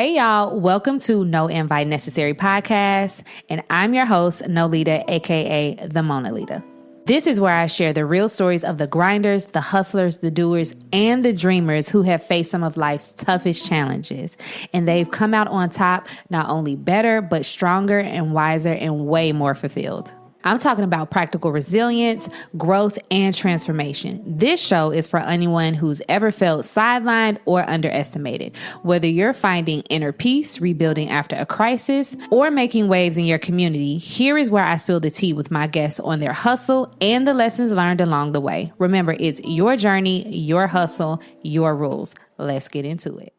Hey y'all, welcome to No Invite Necessary podcast, and I'm your host, Nolita, aka the Mona Lita. This is where I share the real stories of the grinders, the hustlers, the doers, and the dreamers who have faced some of life's toughest challenges, and they've come out on top not only better, but stronger and wiser and way more fulfilled. I'm talking about practical resilience, growth, and transformation. This show is for anyone who's ever felt sidelined or underestimated. Whether you're finding inner peace, rebuilding after a crisis, or making waves in your community, here is where I spill the tea with my guests on their hustle and the lessons learned along the way. Remember, it's your journey, your hustle, your rules. Let's get into it.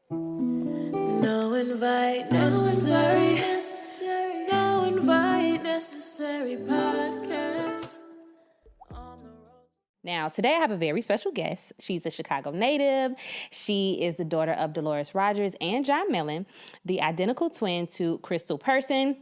No invite necessary. No invite necessary podcast. Now, today I have a very special guest. She's a Chicago native. She is the daughter of Dolores Rogers and John Millen, the identical twin to Crystal Person,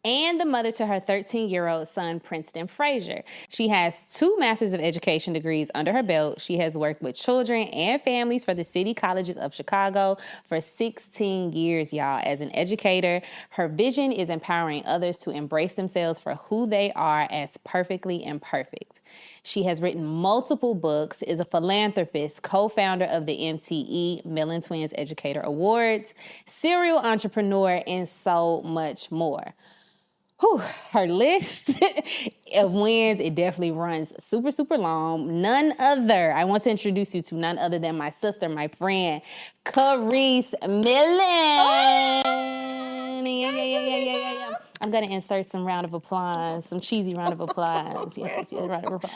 and the mother to her 13-year-old son, Princeton Frazier. She has 2 Masters of Education degrees under her belt. She has worked with children and families for the City Colleges of Chicago for 16 years, y'all, as an educator. Her vision is empowering others to embrace themselves for who they are as perfectly imperfect. She has written multiple books, is a philanthropist, co-founder of the MTE Millen Twins Educator Awards, serial entrepreneur, and so much more. Her list of wins, it definitely runs super, super long. I want to introduce you to none other than my sister, my friend, Kerese Millen. Oh, yeah. I'm going to insert some round of applause, some cheesy round of applause. Yes, round of applause.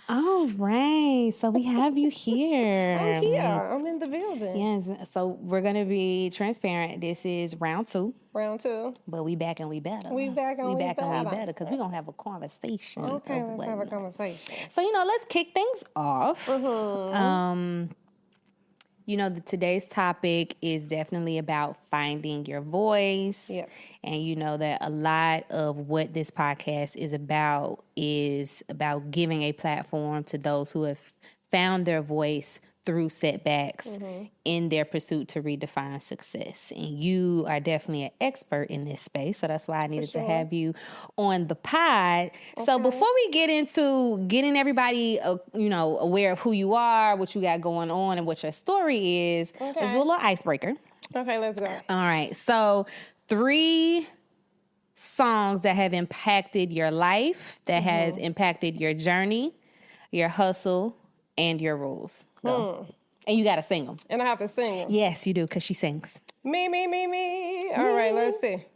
All right, so we have you here. I'm here. I'm in the building. Yes, so we're going to be transparent. This is round 2. Round 2. But we back and we better. We back and we better. Because we're going to have a conversation. Okay, let's have a conversation. So, let's kick things off. Mm-hmm. Today's topic is definitely about finding your voice. Yes. And you know that a lot of what this podcast is about giving a platform to those who have found their voice through setbacks in their pursuit to redefine success. And you are definitely an expert in this space. So that's why I needed to have you on the pod. Okay. So before we get into getting everybody, aware of who you are, what you got going on, and what your story is, let's do a little icebreaker. Okay, let's go. All right. So 3 songs that have impacted your life, that has impacted your journey, your hustle, and your rules. Go. And you got to sing them. And I have to sing them? Yes, you do, because she sings. Me. All right, let's see.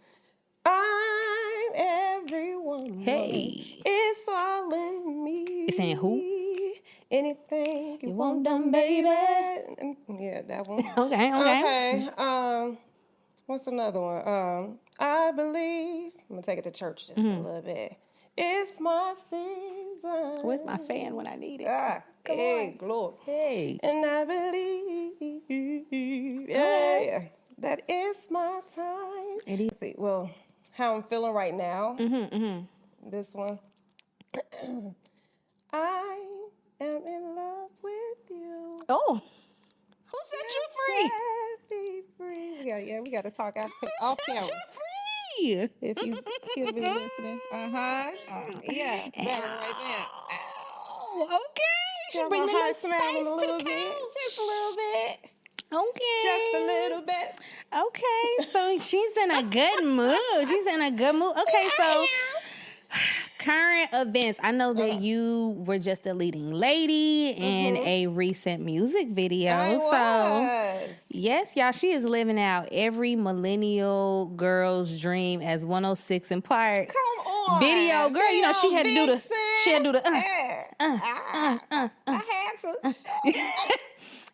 I'm everyone. Hey. It's all in me. It's saying who? Anything you want done, baby. Yeah, that one. Okay. What's another one? I believe. I'm going to take it to church just a little bit. It's my season. Where's my fan when I need it? Come on. Glory. Hey. And I believe, that it's my time. It is. See, well, how I'm feeling right now. This one. I am in love with you. Oh. Who set you free? Set me free. We got to talk off camera. Set you free? If he'll be listening. Yeah, that one right there. Oh, okay. She bring the little spice to the couch. Just a little bit. Okay. Just a little bit. Okay, so she's in a good mood. Okay, so current events. I know that you were just a leading lady in a recent music video. I was. Yes, y'all, she is living out every millennial girl's dream as 106 in Park. Come on. Video girl, she had to do the I had to.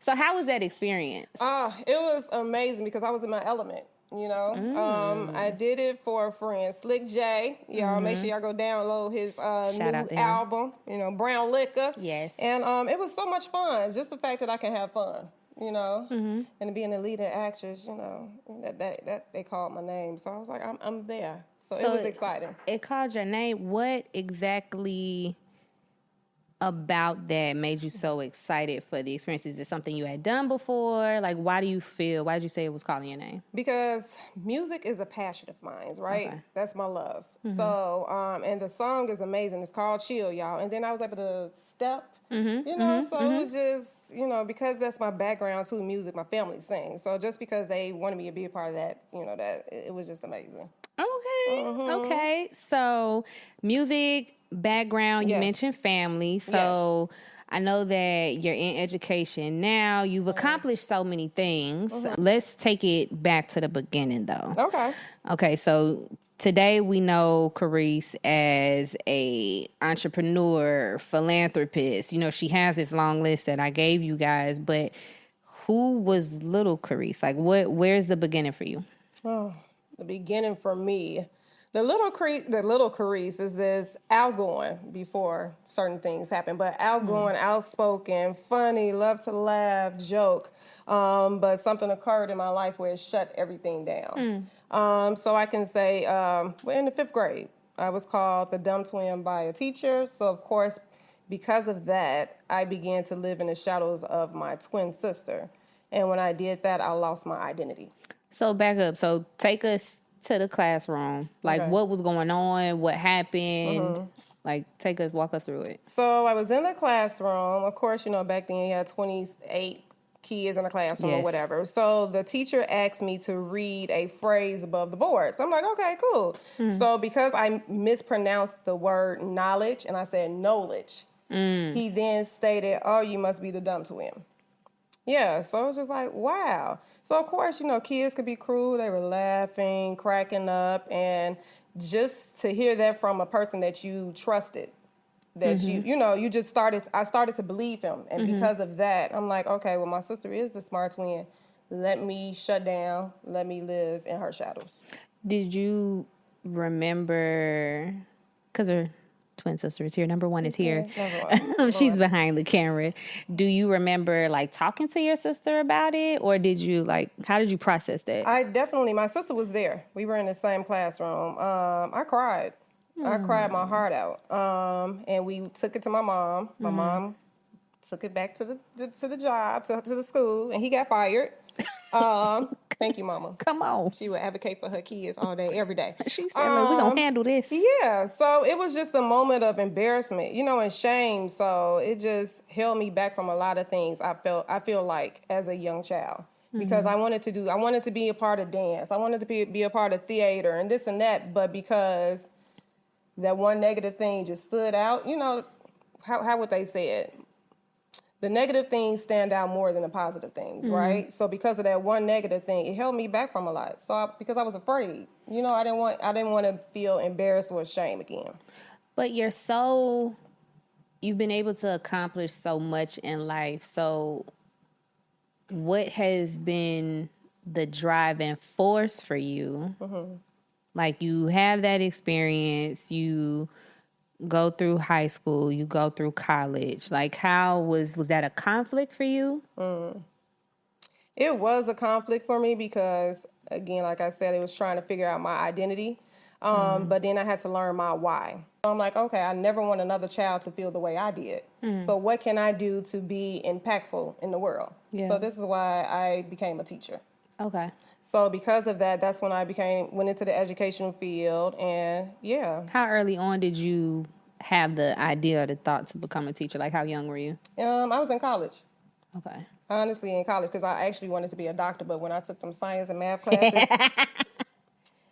So how was that experience? It was amazing because I was in my element. I did it for a friend, Slick J. Y'all make sure y'all go download his new album, Brown Liquor. Yes. And it was so much fun. Just the fact that I can have fun, and being a leading actress, that they called my name. So I was like, I'm there. So it was exciting. It called your name. What exactly about that made you so excited for the experience? Is it something you had done before? Like, why did you say it was calling your name? Because music is a passion of mine, right? Okay. That's my love. So, and the song is amazing. It's called Chill, y'all. And then I was able to step, it was just, because that's my background too, music, my family sings. So just because they wanted me to be a part of that, that it was just amazing. Okay. So, music, background, you Yes. mentioned family. So, I know that you're in education now. You've accomplished so many things. Let's take it back to the beginning, though. Okay. Okay, so today we know Kerese as a entrepreneur, philanthropist. She has this long list that I gave you guys, but who was little Kerese? Like, where's the beginning for you? Oh, the beginning for me. The little Kerese is this outgoing before certain things happen, but outgoing, outspoken, funny, love to laugh, joke. But something occurred in my life where it shut everything down. So I can say, in the 5th grade, I was called the dumb twin by a teacher. So of course, because of that, I began to live in the shadows of my twin sister. And when I did that, I lost my identity. So back up. So take us to the classroom. Like, what was going on? What happened? Like, walk us through it. So I was in the classroom. Of course, back then you had 28 kids in the classroom or whatever. So the teacher asked me to read a phrase above the board. So I'm like, okay, cool. So because I mispronounced the word knowledge and I said knowledge, he then stated, oh, you must be the dumb twin. Yeah, so it was just like, wow. So, of course, kids could be cruel. They were laughing, cracking up. And just to hear that from a person that you trusted, that I started to believe him. And because of that, I'm like, okay, well, my sister is the smart twin. Let me shut down. Let me live in her shadows. Did you remember, because her twin sister is here, number one is here. She's behind the camera. Do you remember talking to your sister about it, or did you how did you process that? My sister was there. We were in the same classroom. I cried. I cried my heart out. And we took it to my mom. My mom took it back to the job, to the school, and he got fired. Thank you, Mama. Come on. She would advocate for her kids all day, every day. She said, look, we're going to handle this. Yeah, so it was just a moment of embarrassment, and shame. So it just held me back from a lot of things I feel like as a young child. Because I wanted to be a part of dance. I wanted to be a part of theater and this and that. But because that one negative thing just stood out, how would they say it? The negative things stand out more than the positive things, right? So because of that one negative thing, it held me back from a lot. So because I was afraid, I didn't want to feel embarrassed or ashamed again. But you've been able to accomplish so much in life. So what has been the driving force for you? Like, you have that experience, you go through high school, you go through college. Like, how was that a conflict for you? It was a conflict for me because, again, like I said, it was trying to figure out my identity. But then I had to learn my why. So I'm like, okay, I never want another child to feel the way I did. So what can I do to be impactful in the world? Yeah. So this is why I became a teacher. Okay. So because of that, that's when I went into the educational field, and yeah. How early on did you have the idea or the thought to become a teacher? Like, how young were you? I was in college. Okay. Honestly, in college, because I actually wanted to be a doctor, but when I took them science and math classes,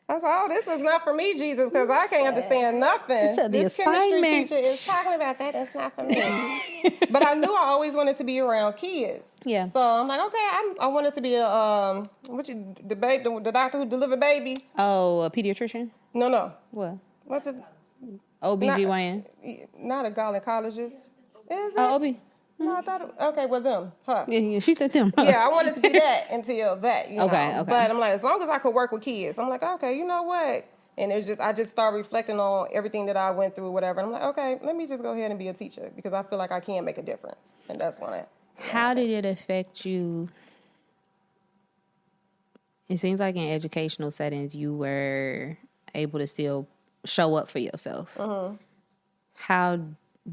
I was like, oh, this is not for me, Jesus, because I can't understand nothing. This chemistry teacher is talking about that. That's not for me. But I knew I always wanted to be around kids. Yeah. So I'm like, okay, I wanted to be the doctor who delivered babies. Oh, a pediatrician? No. What? What's it? OBGYN? Not a gynecologist. Is it? OB. No, I thought, okay, well, them, huh? Yeah, she said them. Yeah, I wanted to be that until that, Okay. But I'm like, as long as I could work with kids, I'm like, okay, you know what? And I just started reflecting on everything that I went through, whatever. And I'm like, okay, let me just go ahead and be a teacher because I feel like I can make a difference. And that's when How did it affect you? It seems like in educational settings, you were able to still show up for yourself. How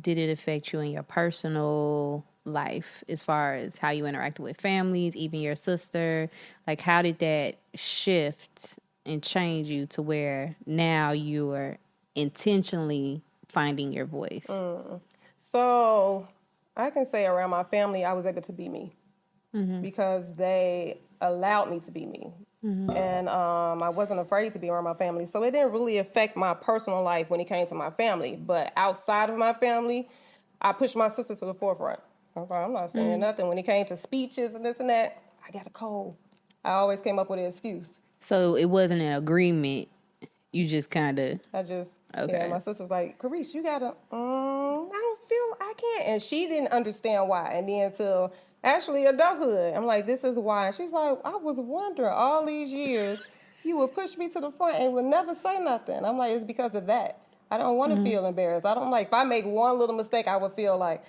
did it affect you in your personal life as far as how you interacted with families, even your sister? Like, how did that shift and change you to where now you are intentionally finding your voice? So I can say around my family, I was able to be me because they allowed me to be me. And I wasn't afraid to be around my family. So it didn't really affect my personal life when it came to my family. But outside of my family, I pushed my sister to the forefront. Okay, I'm not saying nothing. When it came to speeches and this and that, I got a cold. I always came up with an excuse. So it wasn't an agreement. You just kind of... Yeah, my sister was like, Kerese, you gotta, I don't feel I can't. And she didn't understand why. And then until actually adulthood, I'm like, this is why. And she's like, I was wondering all these years, you would push me to the front and would never say nothing. I'm like, it's because of that. I don't want to feel embarrassed. I don't like, if I make one little mistake, I would feel like,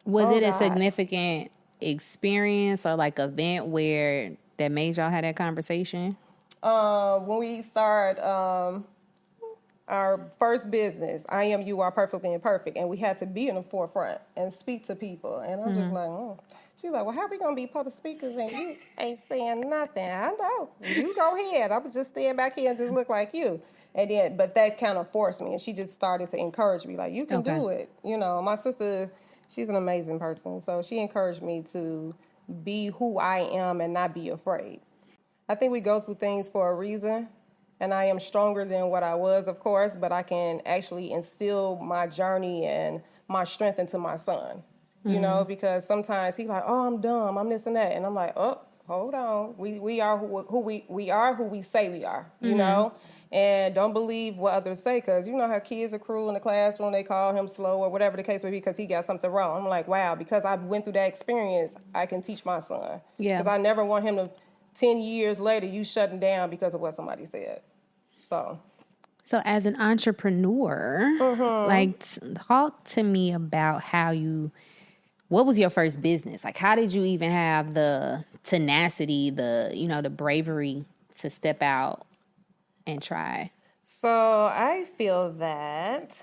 was it a significant experience or like event where that made y'all have that conversation? When we started our first business, I Am You Are Perfectly Imperfect, and we had to be in the forefront and speak to people. And I'm just like, She's like, well, how are we going to be public speakers and you ain't saying nothing? I know. You go ahead. I was just staying back here and just look like you. And then, but that kind of forced me, and she just started to encourage me, like, you can do it. You know, my sister, she's an amazing person, so she encouraged me to be who I am and not be afraid. I think we go through things for a reason, and I am stronger than what I was, of course, but I can actually instill my journey and my strength into my son, you know, because sometimes he's like, oh, I'm dumb, I'm this and that, and I'm like, oh, hold on, we are who we say we are, you know, and don't believe what others say, because you know how kids are cruel in the classroom, they call him slow or whatever the case may be because he got something wrong. I'm like, wow, because I went through that experience, I can teach my son, because I never want him to 10 years later, you shutting down because of what somebody said. So as an entrepreneur, like, talk to me about what was your first business? Like, how did you even have the tenacity, the bravery to step out and try? So I feel that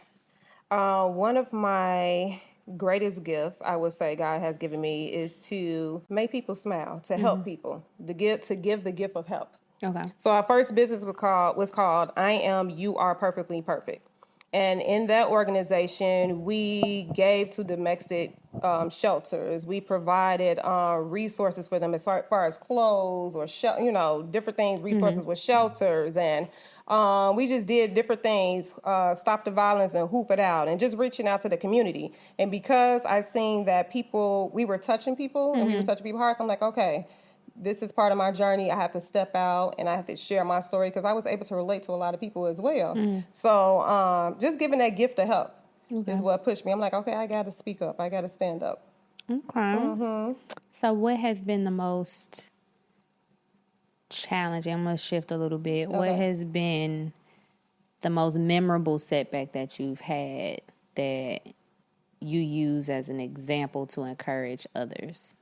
one of my greatest gifts, I would say, God has given me is to make people smile, to help people, to give the gift of help. Okay. So our first business was called I Am You Are Perfectly Perfect. And in that organization, we gave to domestic shelters. We provided resources for them as far as clothes or, different things, resources with shelters. And we just did different things, stop the violence and hoop it out, and just reaching out to the community. And because I seen that we were touching people, and we were touching people's hearts, I'm like, okay, this is part of my journey. I have to step out and I have to share my story because I was able to relate to a lot of people as well. So just giving that gift of help is what pushed me. I'm like, okay, I got to speak up. I got to stand up. Okay. So what has been the most challenging? I'm going to shift a little bit. Okay. What has been the most memorable setback that you've had that you use as an example to encourage others?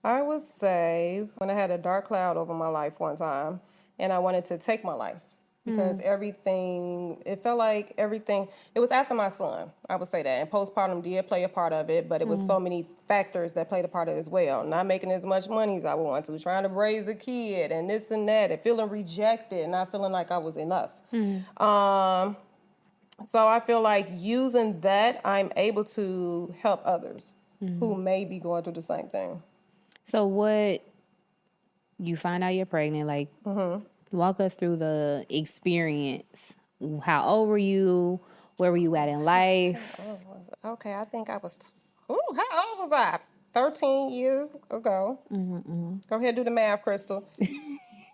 I would say when I had a dark cloud over my life one time and I wanted to take my life because it felt like everything, it was after my son, I would say that. And postpartum did play a part of it, but it was so many factors that played a part of it as well. Not making as much money as I would want to, trying to raise a kid and this and that, and feeling rejected and not feeling like I was enough. So I feel like using that, I'm able to help others who may be going through the same thing. So what, you find out you're pregnant, like, walk us through the experience. How old were you? Where were you at in life? Okay, I think I was, how old was I? 13 years ago. Go ahead, do the math, Crystal.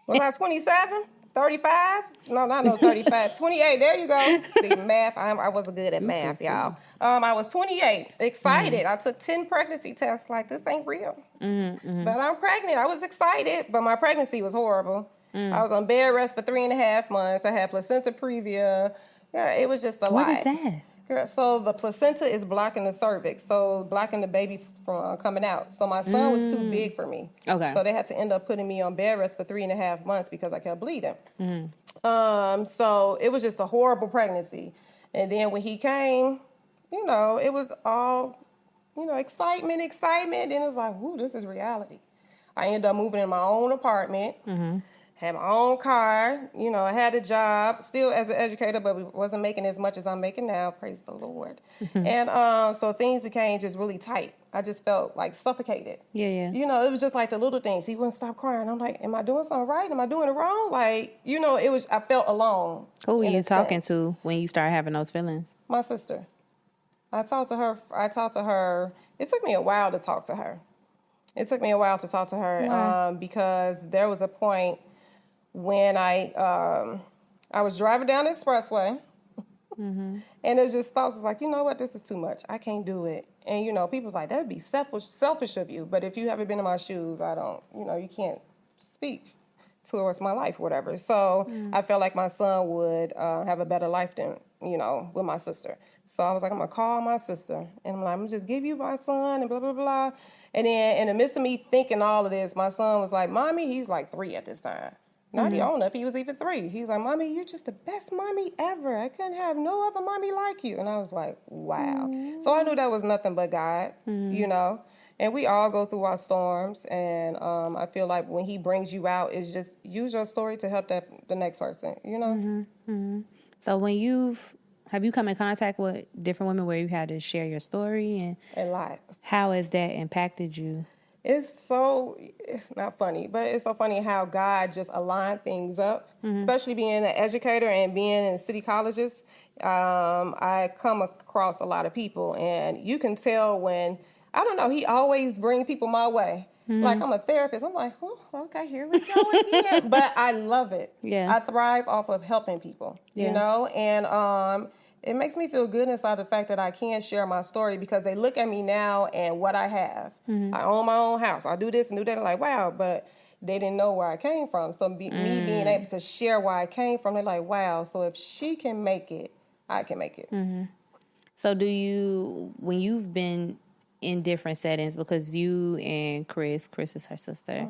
Was I 27? 35? No, 35. 28, there you go. See, math, I wasn't good at math, y'all. I was 28, excited. I took 10 pregnancy tests, like, this ain't real. But I'm pregnant. I was excited, but my pregnancy was horrible. I was on bed rest for 3.5 months. I had placenta previa. Yeah, it was just a lot. What is that? Girl, so the placenta is blocking the cervix, so blocking the baby from coming out. So my son was too big for me. Okay. So they had to end up putting me on bed rest for 3.5 months because I kept bleeding. So it was just a horrible pregnancy. And then when he came, you know, it was all, you know, excitement. Then it was like, ooh, this is reality. I ended up moving in my own apartment, had my own car, you know, I had a job, still as an educator, but wasn't making as much as I'm making now, praise the Lord. And so things became just really tight. I just felt like suffocated. Yeah. You know, it was just like the little things. He wouldn't stop crying. I'm like, am I doing something right? Am I doing it wrong? Like, you know, I felt alone. Who were in you a talking sense. to when you started having those feelings? My sister. I talked to her. It took me a while to talk to her. Why? Because there was a point when I was driving down the expressway, and it just thoughts was like, you know what, this is too much. I can't do it. And you know, people was like, that'd be selfish of you. But if you haven't been in my shoes, you can't speak towards my life, whatever. So I felt like my son would have a better life than, you know, with my sister. So I was like, I'm gonna call my sister, and I'm like, I'm gonna just give you my son, and blah blah blah. And then in the midst of me thinking all of this, my son was like, Mommy, he's like 3 at this time. Not I don't know if he was even 3. He was like, Mommy, you're just the best mommy ever. I couldn't have no other mommy like you. And I was like, wow. So I knew that was nothing but God, you know. And we all go through our storms. And I feel like when he brings you out, it's just use your story to help the next person, you know. So have you come in contact with different women where you had to share your story, and A lot. how has that impacted you? It's not funny, but it's so funny how God just aligned things up, especially being an educator and being in city colleges. I come across a lot of people, and you can tell when, I don't know, he always brings people my way. Like, I'm a therapist. I'm like, oh, okay, here we go again. But I love it. Yeah. I thrive off of helping people, you know? And it makes me feel good inside the fact that I can share my story, because they look at me now and what I have. I own my own house. I do this and do that. They're like, wow, but they didn't know where I came from. So me being able to share where I came from, they're like, wow, so if she can make it, I can make it. So when you've been in different settings, because you and Chris is her sister,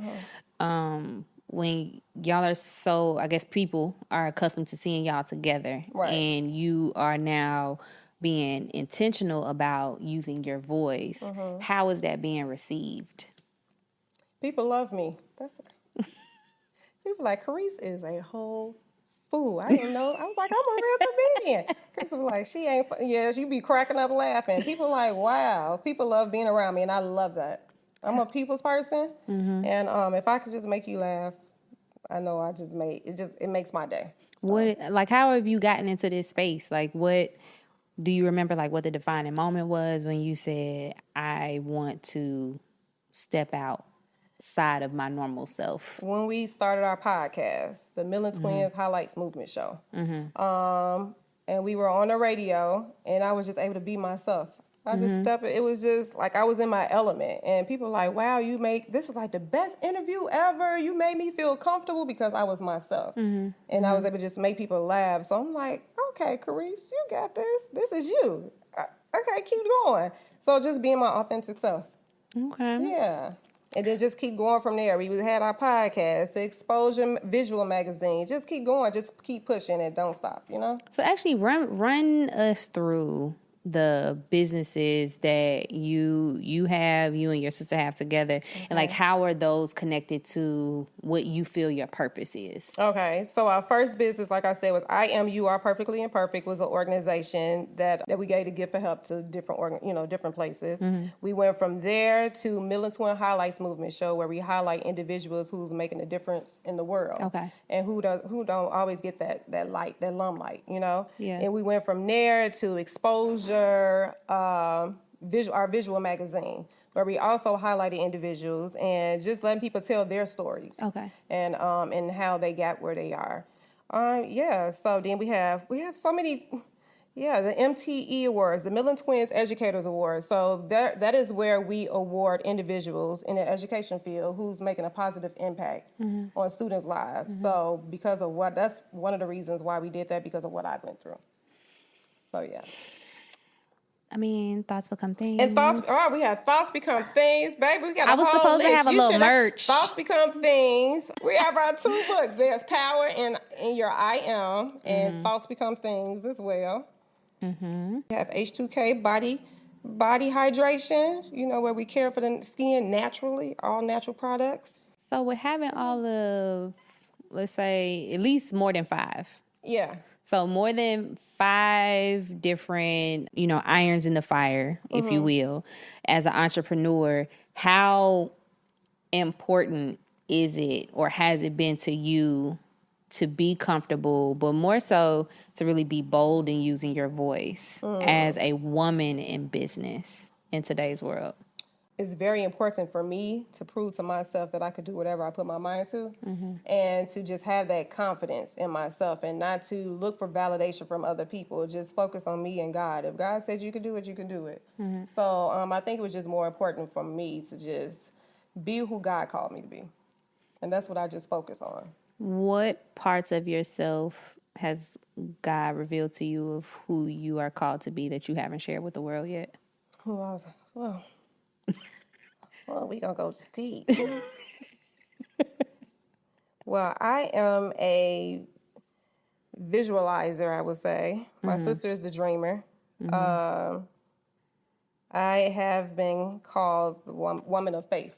when y'all are so, I guess people are accustomed to seeing y'all together, Right. and you are now being intentional about using your voice, how is that being received? People love me. People like, Kerese is a whole fool. I didn't know. I was like, I'm a real comedian. Chris was like, she ain't, yes, you be cracking up laughing. People like, wow. People love being around me, and I love that. I'm a people's person, and if I could just make you laugh, I know it makes my day. So. How have you gotten into this space? Like, what do you remember, like, what the defining moment was when you said, I want to step outside of my normal self? When we started our podcast, the Millen Twins Highlights Movement Show, and we were on the radio, and I was just able to be myself. I just it was just like I was in my element, and people were like, wow, this is like the best interview ever. You made me feel comfortable because I was myself, and I was able to just make people laugh. So I'm like, okay, Kerese, you got this. This is you. Okay, keep going. So just being my authentic self. Okay. Yeah. And then just keep going from there. We had our podcast, the Exposure Visual Magazine. Just keep going. Just keep pushing and don't stop, you know? So actually run us through the businesses that you and your sister have together, and like how are those connected to what you feel your purpose is? Okay, so our first business, like I said, was I Am You Are Perfectly Imperfect, was an organization that we gave to give for help to different places. We went from there to Millen Twin Highlights Movement Show, where we highlight individuals who's making a difference in the world. Okay. And who don't always get that light, that limelight, you know? Yeah. And we went from there to Exposure, our visual magazine, where we also highlighted individuals and just letting people tell their stories. Okay. And how they got where they are. So then we have so many. Yeah, the MTE Awards, the Millen Twins Educators Awards. So that is where we award individuals in the education field who's making a positive impact on students' lives. So that's one of the reasons why we did that, because of what I went through. So yeah. I mean, thoughts become things. And we have thoughts become things, baby. We got. I was supposed to have a little merch. Thoughts become things. We have our 2 books. There's Power in Your I Am, and Thoughts Become Things as well. We have H2K body hydration, where we care for the skin naturally, all natural products. So with having all of, let's say, at least more than 5. Yeah. So more than 5 different, irons in the fire, if you will, as an entrepreneur, how important is it or has it been to you to be comfortable, but more so to really be bold in using your voice as a woman in business in today's world? It's very important for me to prove to myself that I could do whatever I put my mind to, and to just have that confidence in myself and not to look for validation from other people. Just focus on me and God. If God said you can do it, you can do it. So I think it was just more important for me to just be who God called me to be. And that's what I just focus on. What parts of yourself has God revealed to you of who you are called to be that you haven't shared with the world yet? Well, I was like, well, we gonna go deep. Well, I am a visualizer, I would say. My sister is the dreamer. I have been called the woman of faith.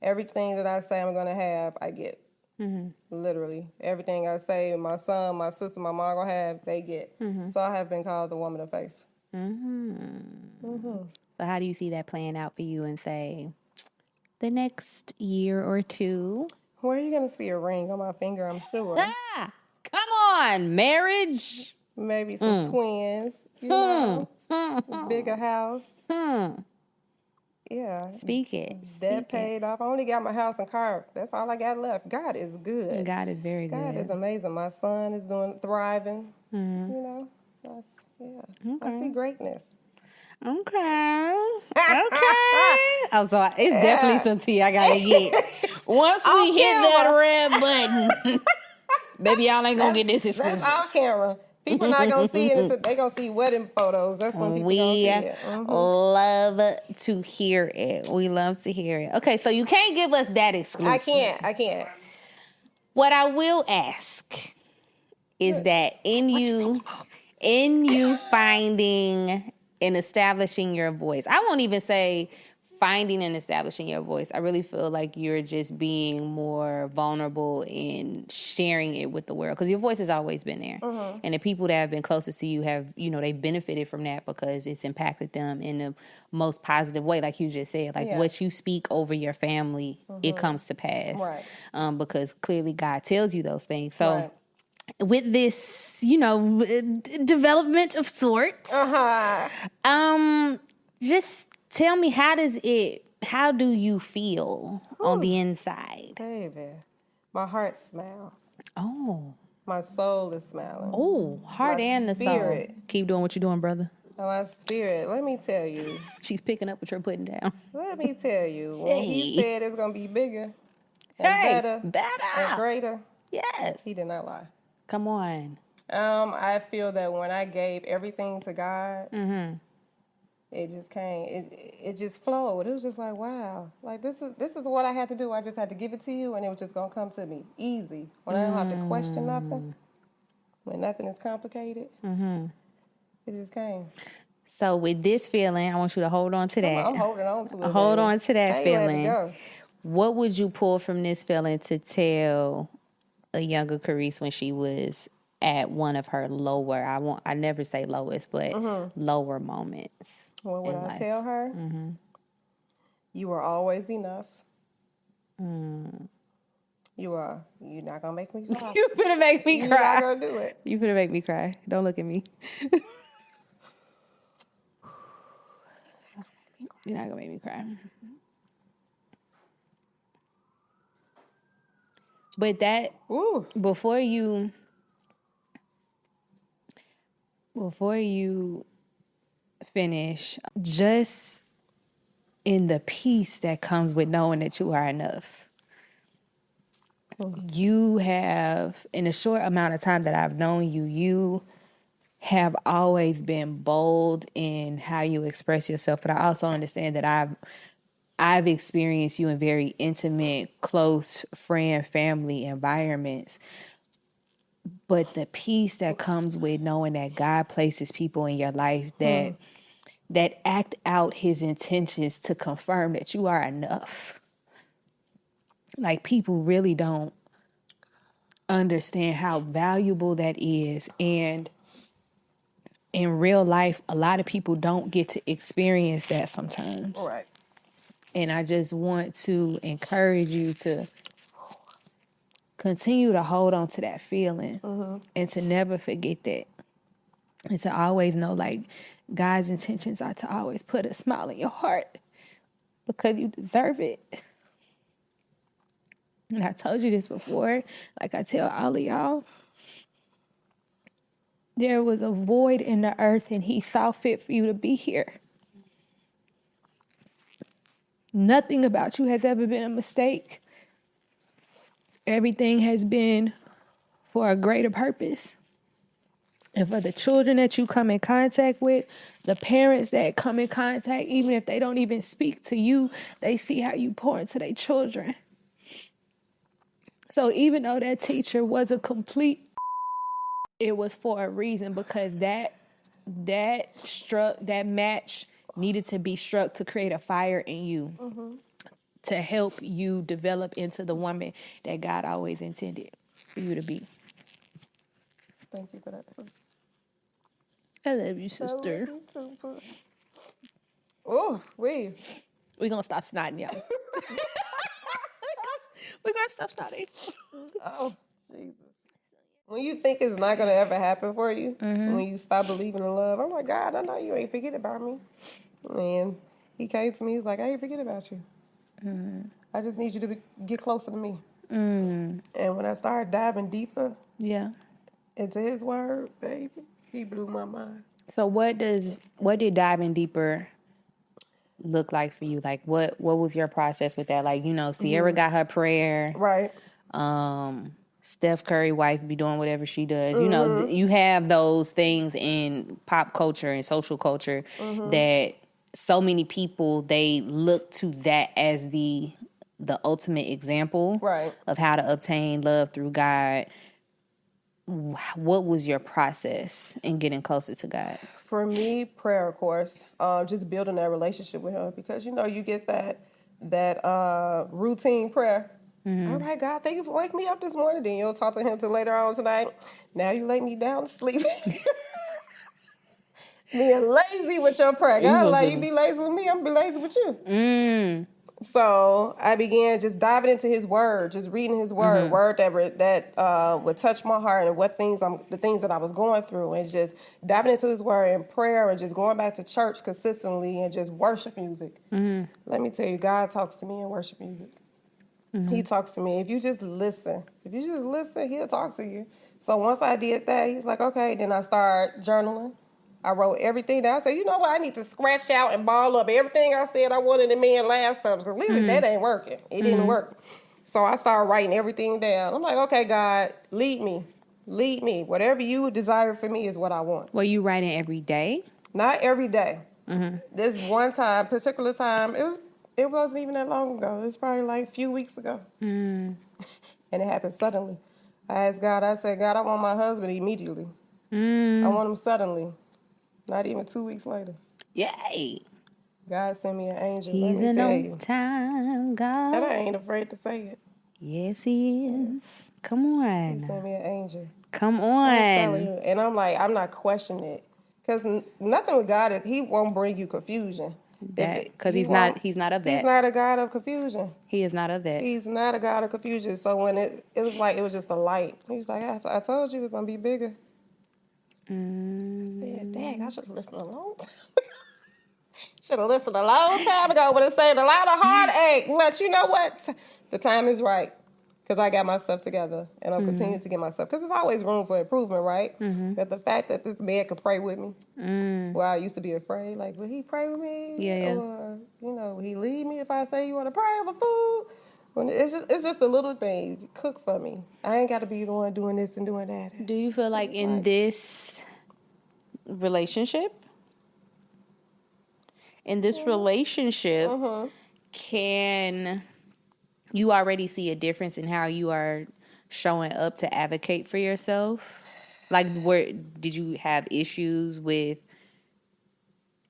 Everything that I say I'm gonna have, I get. Literally, everything I say, my son, my sister, my mom gonna have, they get. So I have been called the woman of faith. So how do you see that playing out for you in, say, the next year or 2? Where are you gonna see a ring on my finger? I'm sure. Come on, marriage. Maybe some twins. Bigger house. Yeah. Speak it. Debt paid off. I only got my house and car. That's all I got left. God is good. God is very good. God is amazing. My son is thriving. So I see greatness. Okay. Oh, so it's definitely some tea I gotta get. Once we hit that red button, baby, y'all ain't gonna get this exclusive. That's off camera. People not gonna see it until they gonna see wedding photos. That's when people gonna see it. Love to hear it. We love to hear it. Okay, so you can't give us that exclusive. I can't. What I will ask is that in you finding and establishing your voice, I won't even say finding and establishing your voice. I really feel like you're just being more vulnerable in sharing it with the world, because your voice has always been there. And the people that have been closest to you have, they've benefited from that because it's impacted them in the most positive way. Like you just said, what you speak over your family, it comes to pass. Right. Because clearly God tells you those things. So with this, development of sorts, just tell me, how do you feel on the inside? Baby, my heart smiles. Oh. My soul is smiling. Oh, heart and the soul. Keep doing what you're doing, brother. My spirit, let me tell you. She's picking up what you're putting down. Let me tell you. When he said it's going to be bigger and better and greater, yes, he did not lie. Come on. I feel that when I gave everything to God, it just came. It just flowed. It was just like, wow. Like, this is what I had to do. I just had to give it to you, and it was just going to come to me easy. When I don't have to question nothing, when nothing is complicated, it just came. So with this feeling, I want you to hold on to that. I'm holding on to it. Hold on to that feeling. Let it go. What would you pull from this feeling to tell a younger Kerese when she was at one of her lower, I never say lowest, but lower moments? What would I tell her? You are always enough. You're not gonna make me cry. You finna make me cry. You're not gonna do it. You finna make me cry. Don't look at me. You're not gonna make me cry. But that, before you finish, just in the peace that comes with knowing that you are enough. You have, in a short amount of time that I've known you, you have always been bold in how you express yourself. But I also understand that I've experienced you in very intimate, close friend, family environments But the peace that comes with knowing that God places people in your life that act out his intentions to confirm that you are enough. Like, people really don't understand how valuable that is. And in real life, a lot of people don't get to experience that sometimes. Right. And I just want to encourage you to continue to hold on to that feeling and to never forget that. And to always know, like, God's intentions are to always put a smile in your heart because you deserve it. And I told you this before, like I tell all of y'all, there was a void in the earth and he saw fit for you to be here. Nothing about you has ever been a mistake. Everything has been for a greater purpose. And for the children that you come in contact with, the parents that come in contact, even if they don't even speak to you, they see how you pour into their children. So even though that teacher was a complete, it was for a reason, because that match needed to be struck to create a fire in you, to help you develop into the woman that God always intended for you to be. Thank you for that, sis. I love you, sister. Oh, We're going to stop snotting, y'all. We're going to stop snotting. Oh, Jesus. When you think it's not going to ever happen for you, when you stop believing in love, I'm like, God, I know you ain't forget about me. And he came to me, he's like, I ain't forget about you. I just need you to get closer to me. And when I started diving deeper into his word, baby, he blew my mind. So what did diving deeper look like for you? Like, what was your process with that? Like, Sierra got her prayer. Right. Steph Curry wife be doing whatever she does. You have those things in pop culture and social culture that so many people, they look to that as the ultimate example of how to obtain love through God. What was your process in getting closer to God? For me, prayer, of course, just building that relationship with him, because you get that routine prayer. All right, God, thank you for waking me up this morning. Then you'll talk to him till later on tonight. Now you lay me down to sleep. Being lazy with your prayer. God, like, you be lazy with me, I'm going to be lazy with you. So I began just diving into his word, just reading his word that would touch my heart, and the things that I was going through, and just diving into his word and prayer, and just going back to church consistently, and just worship music. Let me tell you, God talks to me in worship music. He talks to me. If you just listen, he'll talk to you. So once I did that, he's like, okay. Then I started journaling. I wrote everything down. I said, you know what? I need to scratch out and ball up everything I said I wanted in me in last subject. Because literally, that ain't working. It didn't work. So I started writing everything down. I'm like, okay, God, lead me. Lead me. Whatever you desire for me is what I want. Were you writing every day? Not every day. This one particular time, it wasn't even that long ago. It was probably like a few weeks ago. And it happened suddenly. I asked God, I said, God, I want my husband immediately. I want him suddenly. Not even 2 weeks later. Yay. God sent me an angel. He's Let me an tell on you. time God. And I ain't afraid to say it. Yes, he is. Come on. He sent me an angel. Come I'm telling on. you. And I'm like, I'm not questioning it. Because nothing with God, he won't bring you confusion. Because he's not of that. He's not a God of confusion. He is not of that. He's not a God of confusion. So when it was like, it was just a light. He was like, I told you it was going to be bigger. I said, dang, I should have listened a long time ago. Should have listened a long time ago, but it saved a lot of heartache. But you know what? The time is right. Because I got myself together, and I'm continuing to get myself. Because there's always room for improvement, right? But the fact that this man could pray with me, where I used to be afraid, like, will he pray with me? Yeah. Or, will he leave me if I say you want to pray over food? When it's just the little things. Cook for me. I ain't got to be the one doing this and doing that. Do you feel like in this relationship, can you already see a difference in how you are showing up to advocate for yourself? Like, did you have issues with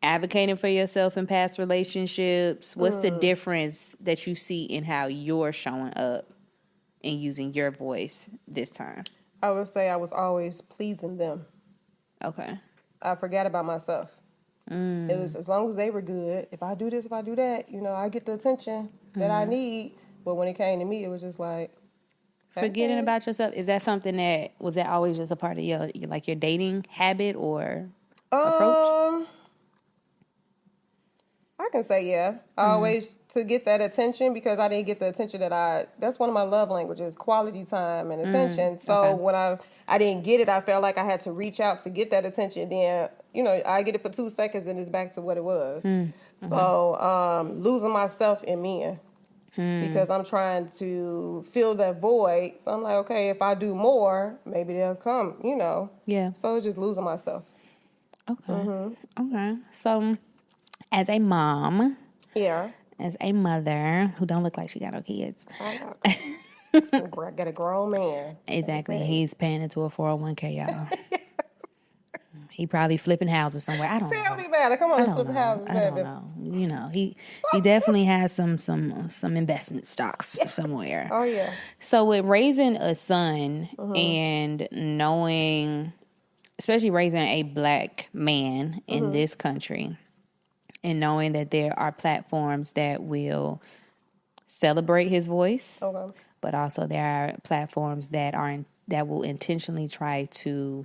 advocating for yourself in past relationships? What's the difference that you see in how you're showing up and using your voice this time? I would say I was always pleasing them. Okay. I forgot about myself. It was as long as they were good. If I do this, if I do that, I get the attention that I need. But when it came to me, it was just like forgetting about yourself. Is that something was that always just a part of your dating habit or approach? I can say yeah. I always to get that attention because I didn't get the attention that's one of my love languages, quality time and attention. So when I didn't get it, I felt like I had to reach out to get that attention. Then, I get it for 2 seconds and it's back to what it was. So losing myself in men because I'm trying to fill that void. So I'm like, okay, if I do more, maybe they'll come, Yeah. So it's just losing myself. Okay. Okay. So as a mom, as a mother who don't look like she got no kids. I got a grown man. Exactly. He's paying into a 401k, y'all. He probably flipping houses somewhere. I don't know. Tell me about it. Come on, flipping houses. I don't know. He definitely has some investment stocks somewhere. Oh, yeah. So with raising a son and knowing, especially raising a black man in this country, and knowing that there are platforms that will celebrate his voice, but also there are platforms that will intentionally try to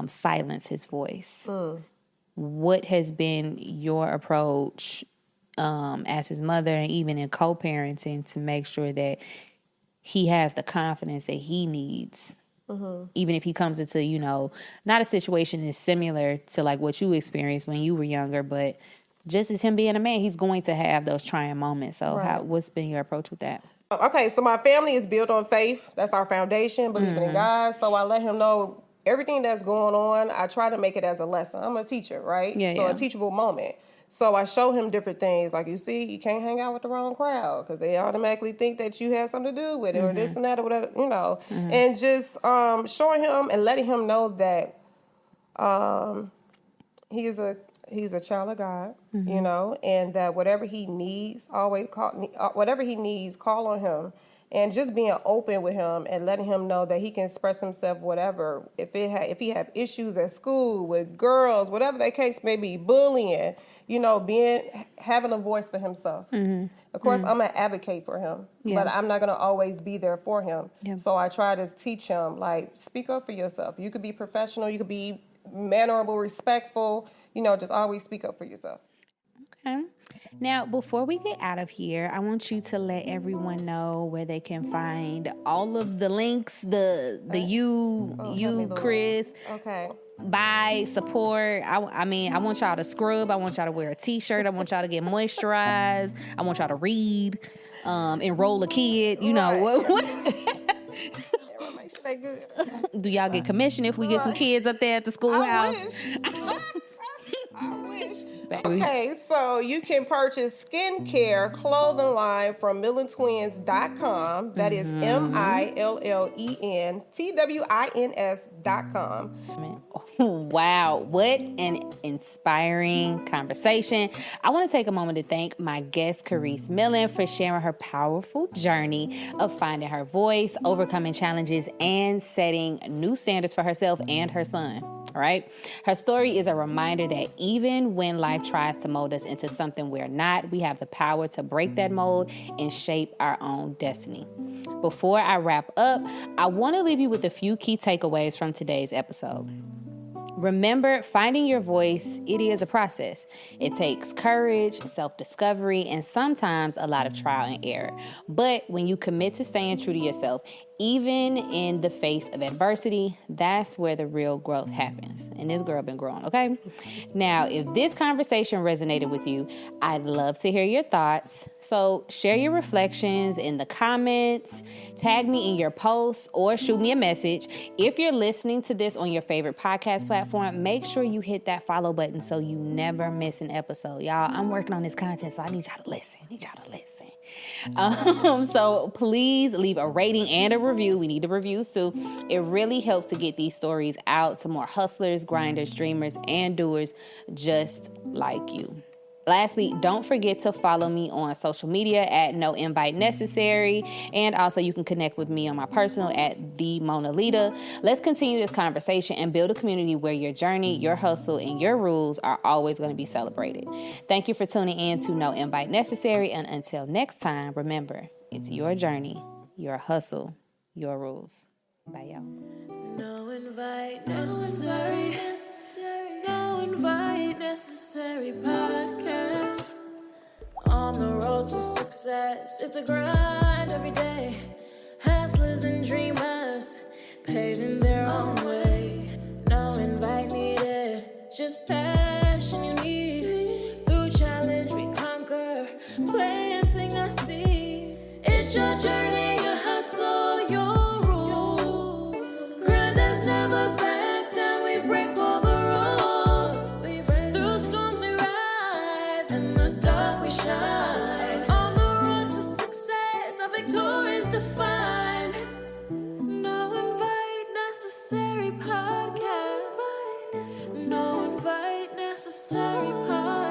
silence his voice. What has been your approach as his mother and even in co-parenting to make sure that he has the confidence that he needs? Even if he comes into, not a situation that's similar to like what you experienced when you were younger, but just as him being a man, he's going to have those trying moments. So what's been your approach with that? Okay, so my family is built on faith. That's our foundation, believing in God. So I let him know everything that's going on. I try to make it as a lesson. I'm a teacher, right? A teachable moment. So I show him different things. Like, you see, you can't hang out with the wrong crowd because they automatically think that you have something to do with it or this and that or whatever, And just showing him and letting him know that he's a child of God, and that whatever he needs, call on him. And just being open with him and letting him know that he can express himself, whatever. If he have issues at school with girls, whatever the case may be, bullying, having a voice for himself. Of course, I'm an advocate for him, but I'm not going to always be there for him. So I try to teach him, like, speak up for yourself. You could be professional. You could be mannerable, respectful. Just always speak up for yourself. Okay. Now, before we get out of here, I want you to let everyone know where they can find all of the links, Chris. Okay. Buy, support. I want y'all to scrub. I want y'all to wear a t-shirt. I want y'all to get moisturized. I want y'all to read, enroll a kid. What? Make sure they good. Do y'all get commission if we get some kids up there at the schoolhouse? I wish. Okay, so you can purchase skincare clothing line from millentwins.com. That is MILLENTWINS.com. Wow, what an inspiring conversation. I want to take a moment to thank my guest, Kerese Millen, for sharing her powerful journey of finding her voice, overcoming challenges, and setting new standards for herself and her son. All right. Her story is a reminder that even when life tries to mold us into something we're not, we have the power to break that mold and shape our own destiny. Before I wrap up, I want to leave you with a few key takeaways from today's episode. Remember, finding your voice, it is a process. It takes courage, self-discovery, and sometimes a lot of trial and error. But when you commit to staying true to yourself, even in the face of adversity, that's where the real growth happens. And this girl been growing, okay? Now, if this conversation resonated with you, I'd love to hear your thoughts. So share your reflections in the comments, tag me in your posts, or shoot me a message. If you're listening to this on your favorite podcast platform, make sure you hit that follow button so you never miss an episode. Y'all, I'm working on this content, so I need y'all to listen. So please leave a rating and a review. We need the reviews too. It really helps to get these stories out to more hustlers, grinders, dreamers, and doers just like you. Lastly, don't forget to follow me on social media at No Invite Necessary. And also you can connect with me on my personal at The Mona Lita. Let's continue this conversation and build a community where your journey, your hustle, and your rules are always going to be celebrated. Thank you for tuning in to No Invite Necessary. And until next time, remember, it's your journey, your hustle, your rules. Bye, y'all. No invite necessary. No invite necessary podcast. On the road to success, it's a grind every day. Hustlers and dreamers paving their own way. No invite needed, just passion you need. Through challenge we conquer, planting our seed. It's your journey, your hustle, your rules. Grinders never back down, we break all the rules. Through storms we rise, in the dark we shine. On the road to success, our victory is defined. No invite necessary podcast. No invite necessary podcast.